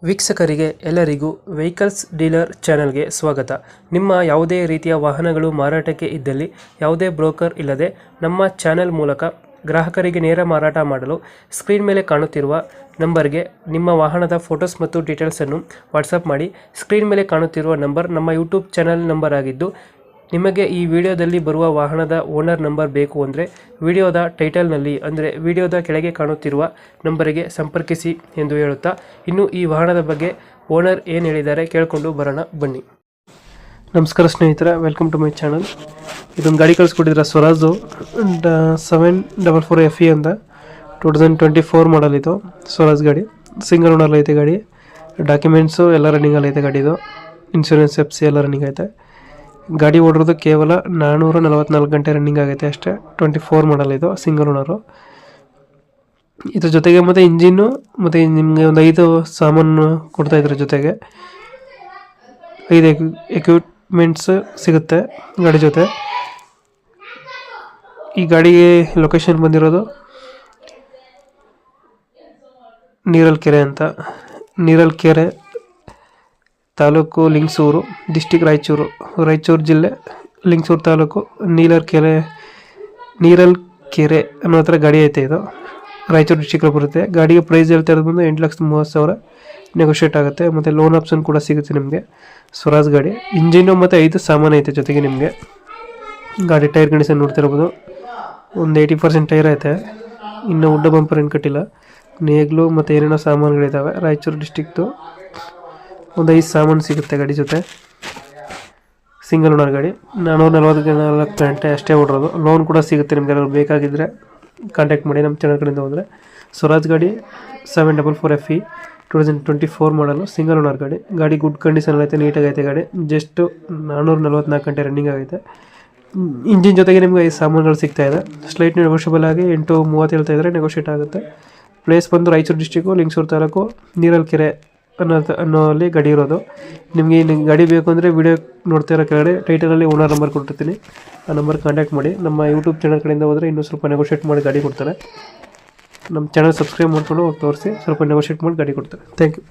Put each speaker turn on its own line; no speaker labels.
ವೀಕ್ಷಕರಿಗೆ ಎಲ್ಲರಿಗೂ vehicles dealer ಚಾನೆಲ್ಗೆ ಸ್ವಾಗತ. ನಿಮ್ಮ ಯಾವುದೇ ರೀತಿಯ ವಾಹನಗಳು ಮಾರಾಟಕ್ಕೆ ಇದ್ದಲ್ಲಿ ಯಾವುದೇ ಬ್ರೋಕರ್ ಇಲ್ಲದೆ ನಮ್ಮ ಚಾನೆಲ್ ಮೂಲಕ ಗ್ರಾಹಕರಿಗೆ ನೇರ ಮಾರಾಟ ಮಾಡಲು ಸ್ಕ್ರೀನ್ ಮೇಲೆ ಕಾಣುತ್ತಿರುವ ನಂಬರ್ಗೆ ನಿಮ್ಮ ವಾಹನದ ಫೋಟೋಸ್ ಮತ್ತು ಡೀಟೇಲ್ಸನ್ನು ವಾಟ್ಸಪ್ ಮಾಡಿ. ಸ್ಕ್ರೀನ್ ಮೇಲೆ ಕಾಣುತ್ತಿರುವ ನಂಬರ್ ನಮ್ಮ ಯೂಟ್ಯೂಬ್ ಚಾನೆಲ್ ನಂಬರ್ ಆಗಿದ್ದು, ನಿಮಗೆ ಈ ವಿಡಿಯೋದಲ್ಲಿ ಬರುವ ವಾಹನದ ಓನರ್ ನಂಬರ್ ಬೇಕು ಅಂದರೆ ವಿಡಿಯೋದ ಟೈಟಲ್ನಲ್ಲಿ ಅಂದರೆ ವಿಡಿಯೋದ ಕೆಳಗೆ ಕಾಣುತ್ತಿರುವ ನಂಬರಿಗೆ ಸಂಪರ್ಕಿಸಿ ಎಂದು ಹೇಳುತ್ತಾ, ಇನ್ನು ಈ ವಾಹನದ ಬಗ್ಗೆ ಓನರ್ ಏನು ಹೇಳಿದ್ದಾರೆ ಕೇಳಿಕೊಂಡು ಬರೋಣ ಬನ್ನಿ. ನಮಸ್ಕಾರ ಸ್ನೇಹಿತರೆ, ವೆಲ್ಕಮ್ ಟು ಮೈ ಚಾನಲ್. ಇದೊಂದು ಗಾಡಿ ಕಳಿಸ್ಕೊಟ್ಟಿದ್ರೆ ಸ್ವರಾಜು 744 FE ಅಂತ 2024 ಮಾಡಲ್. ಇದು ಸ್ವರಾಜ್ ಗಾಡಿ, ಸಿಂಗಲ್ ಓನರ್ ಐತೆ ಗಾಡಿ. ಡಾಕ್ಯುಮೆಂಟ್ಸು ಎಲ್ಲ ರನ್ನಿಂಗಲ್ಲಿ ಐತೆ ಗಾಡಿದು. ಇನ್ಶೂರೆನ್ಸ್ FC ಎಲ್ಲ ರನ್ನಿಂಗ್ ಐತೆ. ಗಾಡಿ ಓಡಿರೋದು ಕೇವಲ 444 ಗಂಟೆ ರನ್ನಿಂಗ್ ಆಗೈತೆ ಅಷ್ಟೇ. 24 ಮಾಡಲ್ ಇದು, ಸಿಂಗಲ್ ಓನರು. ಇದ್ರ ಜೊತೆಗೆ ಮತ್ತು ಇಂಜಿನ್ನು ಮತ್ತು ನಿಮಗೆ ಒಂದು 5 ಸಾಮಾನು ಕೊಡ್ತಾ ಇದ್ರ ಜೊತೆಗೆ 5 ಎಕ್ವಿಪ್ಮೆಂಟ್ಸ್ ಸಿಗುತ್ತೆ ಗಾಡಿ ಜೊತೆ. ಈ ಗಾಡಿಗೆ ಲೊಕೇಶನ್ ಬಂದಿರೋದು ನೀರಲ್ಕೆರೆ ಅಂತ. ನೀರಲ್ಕೆರೆ ತಾಲೂಕು ಲಿಂಗಸೂರು, ಡಿಸ್ಟಿಕ್ ರಾಯಚೂರು ಜಿಲ್ಲೆ, ಲಿಂಗಸೂರು ತಾಲೂಕು, ನೀರಲ್ಕೆರೆ ಅನ್ನೋ ಹತ್ರ ಗಾಡಿ ಐತೆ. ಇದು ರಾಯಚೂರು ಡಿಸ್ಟಿಕ್ ಬರುತ್ತೆ. ಗಾಡಿಗೆ ಪ್ರೈಸ್ ಹೇಳ್ತಾ ಇರೋದು ಬಂದು 8,30,000 ನೆಗೋಷಿಯೇಟ್ ಆಗುತ್ತೆ. ಮತ್ತು ಲೋನ್ ಆಪ್ಷನ್ ಕೂಡ ಸಿಗುತ್ತೆ ನಿಮಗೆ. ಸ್ವರಾಜ್ ಗಾಡಿ, ಇಂಜಿನ್ನು ಮತ್ತು 5 ಸಾಮಾನು ಐತೆ ಜೊತೆಗೆ ನಿಮಗೆ. ಗಾಡಿ ಟೈರ್ ಕಂಡೀಷನ್ ನೋಡ್ತಿರ್ಬೋದು, ಒಂದು 80% ಟೈರ್ ಐತೆ. ಇನ್ನು ಉಡ್ಡ ಬಂಪರ್ ಏನು ಕಟ್ಟಿಲ್ಲ. ನೇಗ್ಲು ಮತ್ತು ಏನೇನೋ ಸಾಮಾನುಗಳಿದ್ದಾವೆ. ರಾಯಚೂರು ಡಿಸ್ಟಿಕ್ದು ಒಂದು 5 ಸಾಮಾನು ಸಿಗುತ್ತೆ ಗಾಡಿ ಜೊತೆ. ಸಿಂಗಲ್ ಓನರ್ ಗಾಡಿ, 444 ಗಂಟೆ ಅಷ್ಟೇ ಓಡಿರೋದು. ಲೋನ್ ಕೂಡ ಸಿಗುತ್ತೆ ನಿಮ್ಗೆ. ಏನಾದ್ರು ಬೇಕಾಗಿದ್ದರೆ ಕಾಂಟ್ಯಾಕ್ಟ್ ಮಾಡಿ ನಮ್ಮ ಚಾನಲ್ ಕಡೆಯಿಂದ ಹೋದರೆ. ಸ್ವರಾಜ್ ಗಾಡಿ 744 FE 2024 ಮಾಡಲು, ಸಿಂಗಲ್ ಓನರ್ ಗಾಡಿ. ಗಾಡಿ ಗುಡ್ ಕಂಡೀಷನ್ ಐತೆ, ನೀಟಾಗಿ ಐತೆ ಗಾಡಿ. ಜಸ್ಟ್ 444 ಗಂಟೆ ರನ್ನಿಂಗ್ ಆಗೈತೆ. ಇಂಜಿನ್ ಜೊತೆಗೆ ನಿಮ್ಗೆ 5 ಸಾಮಾನುಗಳು ಸಿಗ್ತಾ ಇದೆ. ಸ್ಲೈಟ್ ನೆಗೋಷಿಯಬಲ್ ಆಗಿ 8.30 ಹೇಳ್ತಾ ಇದ್ದಾರೆ, ನೆಗೋಷಿಯೇಟ್ ಆಗುತ್ತೆ. ಪ್ಲೇಸ್ ಬಂದು ರಾಯಚೂರು ಡಿಸ್ಟಿಕ್ಕು, ಲಿಂಗಸೂರು ತಾಲೂಕು, ನೀರಲ್ಕೆರೆ ಅನ್ನೋ ಅಲ್ಲಿ ಗಾಡಿ ಇರೋದು. ನಿಮಗೆ ಈ ಗಾಡಿ ಬೇಕು ಅಂದರೆ ವಿಡಿಯೋ ನೋಡ್ತಾ ಇರೋ ಕೆಳಗಡೆ ಟೈಟಲಲ್ಲಿ ಓನರ್ ನಂಬರ್ ಕೊಟ್ಟಿರ್ತೀನಿ. ಆ ನಂಬರ್ ಕಾಂಟ್ಯಾಕ್ಟ್ ಮಾಡಿ. ನಮ್ಮ ಯೂಟ್ಯೂಬ್ ಚಾನಲ್ ಕಡೆಯಿಂದ ಹೋದರೆ ಇನ್ನೂ ಸ್ವಲ್ಪ ನೆಗೋಷಿಯೇಟ್ ಮಾಡಿ ಗಾಡಿ ಕೊಡ್ತಾರೆ. ನಮ್ಮ ಚಾನಲ್ ಸಬ್ಸ್ಕ್ರೈಬ್ ಮಾಡಿಕೊಂಡು ಹೋಗಿ ತೋರಿಸಿ, ಸ್ವಲ್ಪ ನೆಗೋಷಿಯೇಟ್ ಮಾಡಿ ಗಾಡಿ ಕೊಡ್ತಾರೆ. Thank you.